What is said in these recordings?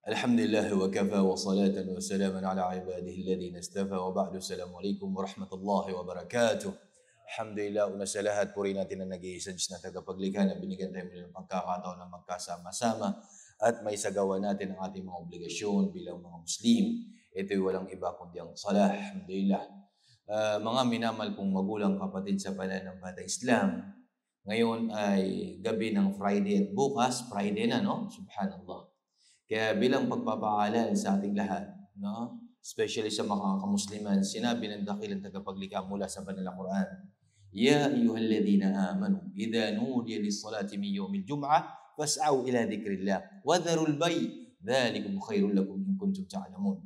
Alhamdulillah wa kafa wa salatan wa salaman ala ibadihi alladhina istafa wa ba'du. Assalamualaikum warahmatullahi wabarakatuh. Alhamdulillah, una sa lahat, puri natin ang nag-iisa Diyos na tagapaglikha na binigyan tayo muli ng pagkakataon na magkasama-sama at may sagawa natin ang ating mga obligasyon bilang mga Muslim. Ito'y walang iba kundi ang salah. Alhamdulillah. Mga minamahal kong magulang, kapatid sa pananampalatayang Islam, ngayon ay gabi ng Friday at bukas, Friday na, no? Subhanallah. Kaya bilang pagpapaalala sa ating lahat, no? Especially sa mga kamusliman, sinabi ng dakilang tagapaglikha mula sa Banal na Quran, Ya ayyuhalladhina amanu, idha nudiya lis-salati min yawmil jum'ah, fas'aw ila dhikrillah, wa dharul bay', dhalikum khairul lakum in kuntum ta'lamun.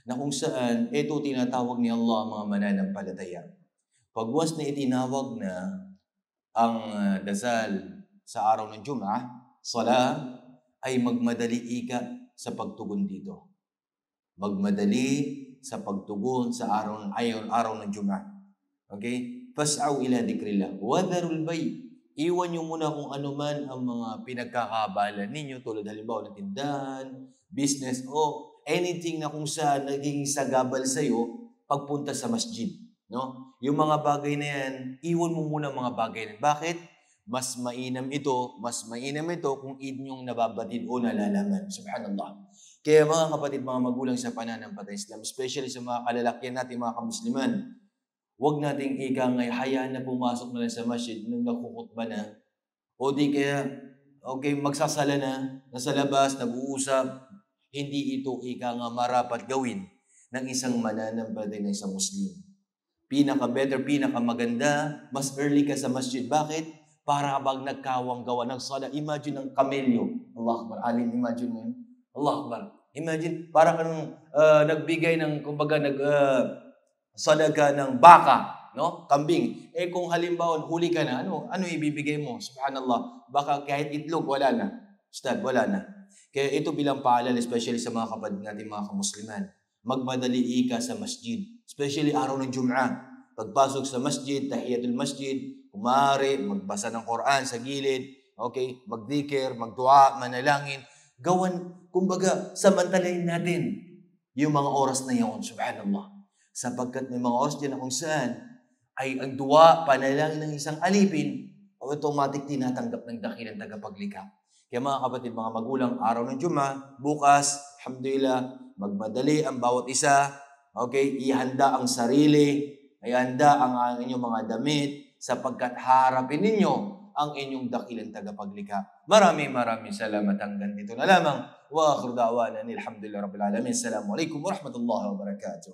Na kung saan, ito tinatawag ni Allah mga mananampalataya. Pagwas na itinawag na ang dasal sa araw ng Jum'ah, salah, ay magmadali ika sa pagtugon dito. Magmadali sa pagtugon sa araw ng Jum'ah. Okay? Fas'aw ila dhikrillah. Wa dharul bay'. Iwan nyo muna kung ano man ang mga pinagkakabalan ninyo, tulad halimbawa ng tindahan, business, o anything na kung saan naging sagabal sa'yo pagpunta sa masjid. No? Yung mga bagay na yan, iwan mo muna mga bagay na yan. Bakit? Mas mainam ito kung inyong nababatid o nalalaman. Subhanallah. Kaya mga kapatid, mga magulang sa pananampalatayang Islam, especially sa mga kalalakyan natin, mga kamusliman, huwag nating ikangay, hayaan na pumasok na lang sa masjid nung nakukutba na. O di kaya, okay, magsasala na, nasa labas, nag-uusap. Hindi ito nga marapat gawin ng isang mananampalataya ng isang Muslim. Pinaka-better, pinaka-maganda, mas early ka sa masjid. Bakit? Para kapag nagkawang gawa ng sala, imagine ang kamelyo. Allah Akbar. Alim, imagine mo yun. Allah Akbar. Imagine, para kang nagbigay ng, kumbaga, sadaga ng baka, no? Kambing. Eh kung halimbawa, huli ka na, ano ibibigay mo? Subhanallah. Baka kahit itlog, wala na. Ustad, wala na. Kaya ito bilang paalala, especially sa mga kapatid natin, mga kamusliman, magmadali ika sa masjid. Especially araw ng Jum'ah. Pagpasok sa masjid, tahiyatul masjid, kumari, magbasa ng Quran sa gilid, okay, magdikir, magdua, manalangin, gawan, kumbaga, samantalahin natin yung mga oras na yun, subhanallah. Sapagkat may mga oras din na kung saan ay ang dua, panalangin ng isang alipin, automatic tinatanggap ng dakilang tagapaglikha. Kaya mga kapatid, mga magulang, araw ng Jum'ah, bukas, alhamdulillah, magmadali ang bawat isa, okay, ihanda ang sarili, ihanda ang inyong mga damit, sapagkat harapin ninyo ang inyong dakilang tagapaglikha. Maraming salamat. Hanggang dito na lamang. Wa akhiru da'wana alhamdulillahi rabbil alamin. Assalamualaikum warahmatullahi wabarakatuh.